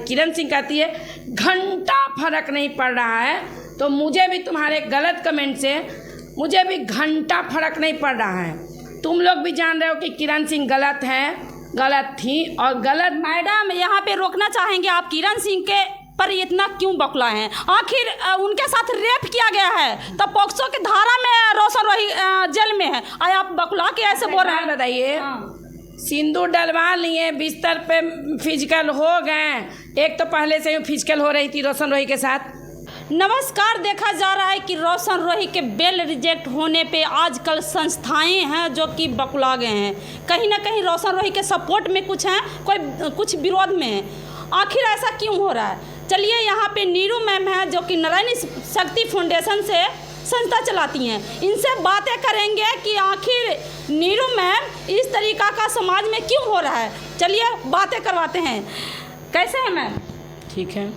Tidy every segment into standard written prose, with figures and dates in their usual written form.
किरण सिंह कहती है घंटा फर्क नहीं पड़ रहा है, तो मुझे भी तुम्हारे गलत कमेंट से मुझे भी घंटा फर्क नहीं पड़ रहा है। तुम लोग भी जान रहे हो कि किरण सिंह गलत है, गलत थी और गलत। मैडम यहाँ पे रोकना चाहेंगे आप किरण सिंह के पर इतना क्यों बकला हैं? आखिर उनके साथ रेप किया गया है तो पॉक्सो की धारा में रोशन रोही जेल में है, आप बकला के ऐसे बोल रहे हैं? बताइए, सिंदूर डलवा लिए, बिस्तर पे फिजिकल हो गए, एक तो पहले से ही फिजिकल हो रही थी रोशन रोही के साथ। नमस्कार, देखा जा रहा है कि रोशन रोही के बेल रिजेक्ट होने पे आजकल संस्थाएं हैं जो कि बकला गए हैं, कहीं ना कहीं रोशन रोही के सपोर्ट में कुछ हैं, कोई कुछ विरोध में है। आखिर ऐसा क्यों हो रहा है? चलिए, यहाँ पे नीरू मैम है जो कि नारायणी शक्ति फाउंडेशन से संस्था चलाती हैं, इनसे बातें करेंगे कि आखिर नीरू मैम इस तरीका का समाज में क्यों हो रहा है। चलिए बातें करवाते हैं। कैसे हैं मैम? ठीक है।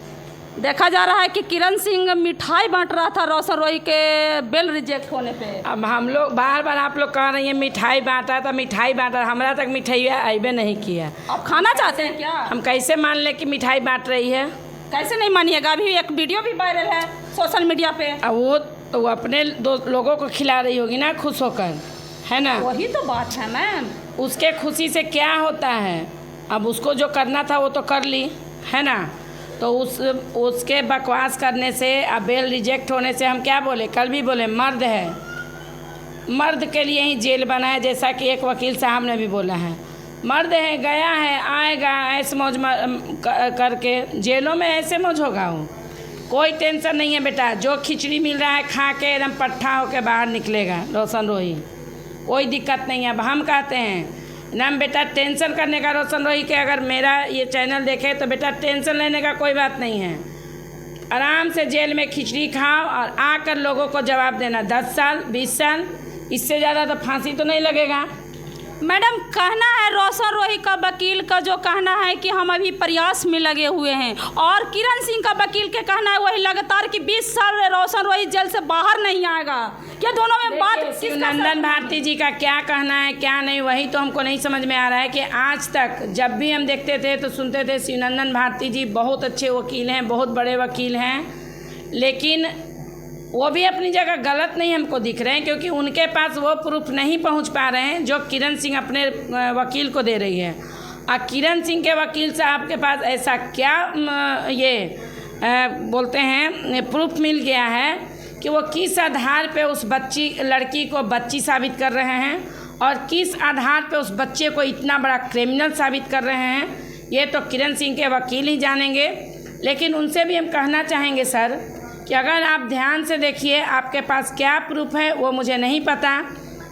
देखा जा रहा है कि किरण सिंह मिठाई बांट रहा था रोशन रोही के बेल रिजेक्ट होने पे। अब हम लोग बार बार आप लोग कह रही हैं मिठाई बांटा था, मिठाई बांटा, हमारा तक मिठाई अबे नहीं किया। आप खाना चाहते हैं क्या? हम कैसे मान लें कि मिठाई बांट रही है? कैसे नहीं मानिएगा, अभी एक वीडियो भी वायरल है सोशल मीडिया पे। अब वो अपने दो लोगों को खिला रही होगी ना, खुश होकर, है ना? वही तो बात है मैम। उसके खुशी से क्या होता है? अब उसको जो करना था वो तो कर ली, है ना? तो उसके बकवास करने से, अब बेल रिजेक्ट होने से हम क्या बोले? कल भी बोले मर्द है, मर्द के लिए ही जेल बना है, जैसा कि एक वकील साहब ने भी बोला है। मर्द है, गया है, आएगा, ऐसे मौज करके जेलों में ऐसे मौज होगा। वो कोई टेंशन नहीं है बेटा, जो खिचड़ी मिल रहा है खा के एकदम पट्ठा होकर बाहर निकलेगा रोशन रोही, कोई दिक्कत नहीं है। अब हम कहते हैं ना बेटा, टेंशन करने का रोशन रोही के अगर मेरा ये चैनल देखे तो बेटा टेंशन लेने का कोई बात नहीं है। आराम से जेल में खिचड़ी खाओ और आकर लोगों को जवाब देना। 10 साल 20 साल, इससे ज़्यादा तो फांसी तो नहीं लगेगा। मैडम, कहना है रोशन रोही का वकील का जो कहना है कि हम अभी प्रयास में लगे हुए हैं, और किरण सिंह का वकील के कहना है वही लगातार कि 20 साल रोशन रोही जेल से बाहर नहीं आएगा। क्या दोनों में बात? शिवनंदन भारती जी का क्या कहना है क्या नहीं, वही तो हमको नहीं समझ में आ रहा है। कि आज तक जब भी हम देखते थे तो सुनते थे शिवनंदन भारती जी बहुत अच्छे वकील हैं, बहुत बड़े वकील हैं, लेकिन वो भी अपनी जगह गलत नहीं हमको दिख रहे हैं, क्योंकि उनके पास वो प्रूफ नहीं पहुंच पा रहे हैं जो किरण सिंह अपने वकील को दे रही है। और किरण सिंह के वकील साहब के पास ऐसा क्या बोलते हैं प्रूफ मिल गया है कि वो किस आधार पे उस लड़की को बच्ची साबित कर रहे हैं और किस आधार पे उस बच्चे को इतना बड़ा क्रिमिनल साबित कर रहे हैं, ये तो किरण सिंह के वकील ही जानेंगे। लेकिन उनसे भी हम कहना चाहेंगे सर कि अगर आप ध्यान से देखिए, आपके पास क्या प्रूफ है वो मुझे नहीं पता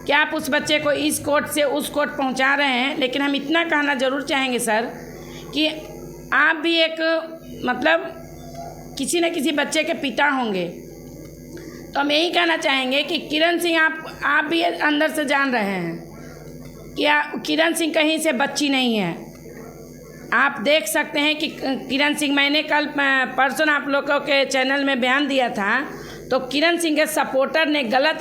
कि आप उस बच्चे को इस कोर्ट से उस कोर्ट पहुंचा रहे हैं, लेकिन हम इतना कहना ज़रूर चाहेंगे सर कि आप भी एक मतलब किसी न किसी बच्चे के पिता होंगे, तो हम यही कहना चाहेंगे कि किरण सिंह आप भी अंदर से जान रहे हैं कि किरण सिंह कहीं से बच्ची नहीं है। आप देख सकते हैं कि किरण सिंह, मैंने कल परसों आप लोगों के चैनल में बयान दिया था, तो किरण सिंह के सपोर्टर ने गलत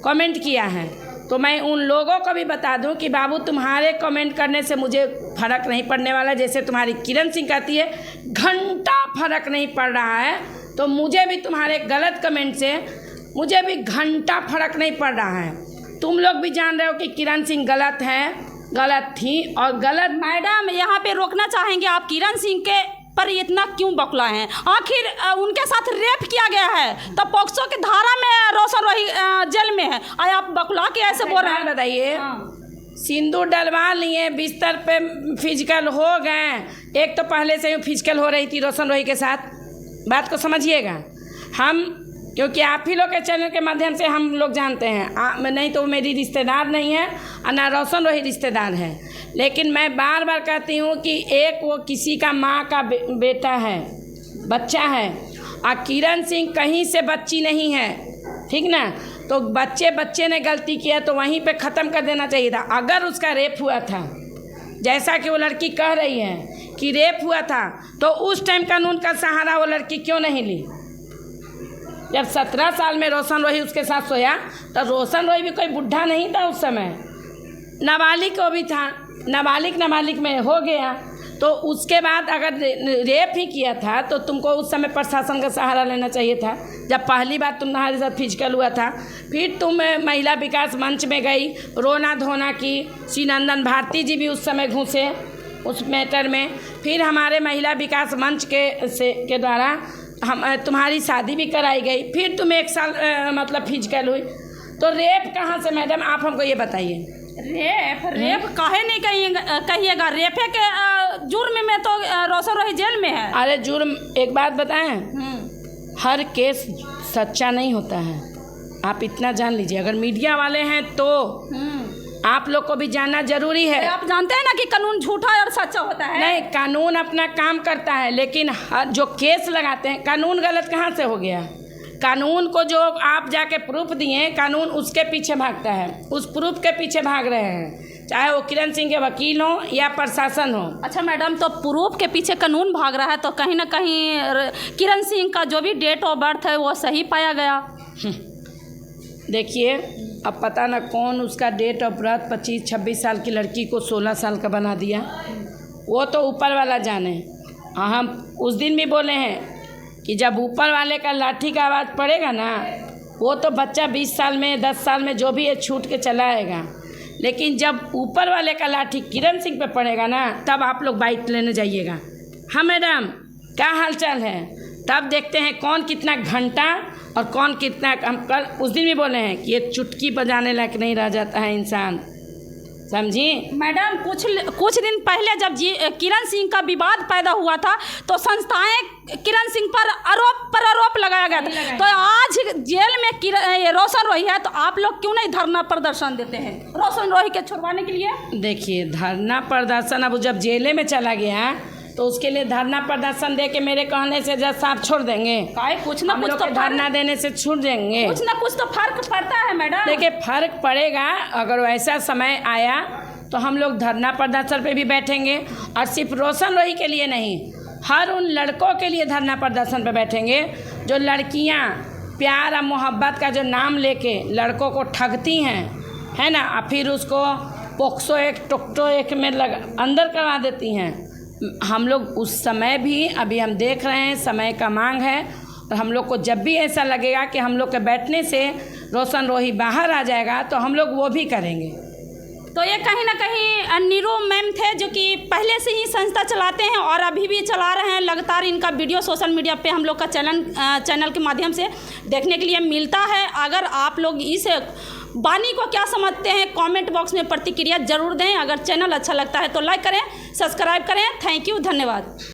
कमेंट किया है। तो मैं उन लोगों को भी बता दूं कि बाबू तुम्हारे कमेंट करने से मुझे फ़र्क नहीं पड़ने वाला। जैसे तुम्हारी किरण सिंह कहती है घंटा फर्क नहीं पड़ रहा है, तो मुझे भी तुम्हारे गलत कमेंट से मुझे भी घंटा फर्क नहीं पड़ रहा है। तुम लोग भी जान रहे हो कि किरण सिंह गलत है, गलत थी और गलत। मैडम, यहाँ पे रोकना चाहेंगे आप किरण सिंह के पर इतना क्यों बकला हैं? आखिर उनके साथ रेप किया गया है तो पॉक्सो की धारा में रोशन रोही जेल में है, आप बकला के ऐसे बोल रहे हैं? बताइए, सिंदूर डलवा लिए, बिस्तर पे फिजिकल हो गए, एक तो पहले से ही फिजिकल हो रही थी रोशन रोही के साथ। बात को समझिएगा। हम क्योंकि आप ही लोग के चैनल के माध्यम से हम लोग जानते हैं, नहीं तो मेरी रिश्तेदार नहीं है और ना रोशन रोही रिश्तेदार है, लेकिन मैं बार बार कहती हूँ कि एक वो किसी का माँ का बेटा है, बच्चा है, और किरण सिंह कहीं से बच्ची नहीं है, ठीक ना? तो बच्चे ने गलती किया तो वहीं पे ख़त्म कर देना चाहिए था। अगर उसका रेप हुआ था, जैसा कि वो लड़की कह रही है कि रेप हुआ था, तो उस टाइम कानून का सहारा वो लड़की क्यों नहीं ली? जब 17 साल में रोशन रोही उसके साथ सोया, तो रोशन रोही भी कोई बुढ़ा नहीं था उस समय, नाबालिग को भी था, नाबालिग में हो गया, तो उसके बाद अगर रेप ही किया था तो तुमको उस समय प्रशासन का सहारा लेना चाहिए था, जब पहली बार तुम्हारे साथ फिजिकल हुआ था। फिर तुम महिला विकास मंच में गई, रोना धोना की, श्री नंदन भारती जी भी उस समय घुसे उस मैटर में। फिर हमारे महिला विकास मंच के द्वारा तुम्हारी शादी भी कराई गई। फिर तुम 1 साल मतलब फिजिकल हुई। तो रेप कहाँ से मैडम, आप हमको ये बताइए। रेप काहे नहीं कहिएगा, रेपे के जुर्म में तो रोशन रोही जेल में है। अरे जुर्म, एक बात बताएं, हर केस सच्चा नहीं होता है, आप इतना जान लीजिए। अगर मीडिया वाले हैं तो आप लोग को भी जानना जरूरी है। आप जानते हैं ना कि कानून झूठा और सच्चा होता है। नहीं, कानून अपना काम करता है, लेकिन जो केस लगाते हैं, कानून गलत कहाँ से हो गया? कानून को जो आप जाके प्रूफ दिए, कानून उसके पीछे भागता है, उस प्रूफ के पीछे भाग रहे हैं, चाहे वो किरण सिंह के वकील हो या प्रशासन हो। अच्छा मैडम, तो प्रूफ के पीछे कानून भाग रहा है, तो कहीं ना कहीं किरण सिंह का जो भी डेट ऑफ बर्थ है वो सही पाया गया। देखिए, अब पता ना कौन उसका डेट ऑफ बर्थ 25-26 साल की लड़की को 16 साल का बना दिया, वो तो ऊपर वाला जाने। हम उस दिन भी बोले हैं कि जब ऊपर वाले का लाठी का आवाज़ पड़ेगा ना, वो तो बच्चा 20 साल में 10 साल में जो भी है छूट के चला आएगा, लेकिन जब ऊपर वाले का लाठी किरण सिंह पे पड़ेगा ना, तब आप लोग बाइट लेने जाइएगा। हाँ मैडम, क्या हालचाल है? तब देखते हैं कौन कितना घंटा और कौन कितना। हम कल उस दिन भी बोले हैं कि ये चुटकी बजाने लायक नहीं रह जाता है इंसान, समझी मैडम? कुछ दिन पहले जब किरण सिंह का विवाद पैदा हुआ था तो संस्थाएं किरण सिंह पर आरोप लगाया गया था। तो आज जेल में रोशन रोही है, तो आप लोग क्यों नहीं धरना प्रदर्शन देते हैं रोशन रोही के छुड़वाने के लिए? देखिए, धरना प्रदर्शन अब जब जेले में चला गया तो उसके लिए धरना प्रदर्शन दे के मेरे कहने से जज साहब छोड़ देंगे? कुछ ना कुछ तो धरना देने से छूट देंगे, कुछ ना कुछ तो फर्क पड़ता है मैडम। देखिए, फर्क पड़ेगा। अगर वैसा समय आया तो हम लोग धरना प्रदर्शन पे भी बैठेंगे, और सिर्फ रोशन रोही के लिए नहीं, हर उन लड़कों के लिए धरना प्रदर्शन पे बैठेंगे जो लड़कियां प्यार और मोहब्बत का जो नाम लेके लड़कों को ठगती हैं, है ना, और फिर उसको पोक्सो एक टोक्टो एक में अंदर करवा देती हैं। हम लोग उस समय भी अभी हम देख रहे हैं, समय का मांग है, और हम लोग को जब भी ऐसा लगेगा कि हम लोग के बैठने से रोशन रोही बाहर आ जाएगा तो हम लोग वो भी करेंगे। तो ये कहीं ना कहीं नीरू मैम थे जो कि पहले से ही संस्था चलाते हैं और अभी भी चला रहे हैं। लगातार इनका वीडियो सोशल मीडिया पे हम लोग का चैनल के माध्यम से देखने के लिए मिलता है। अगर आप लोग इस वाणी को क्या समझते हैं, कमेंट बॉक्स में प्रतिक्रिया जरूर दें। अगर चैनल अच्छा लगता है तो लाइक करें, सब्सक्राइब करें। थैंक यू, धन्यवाद।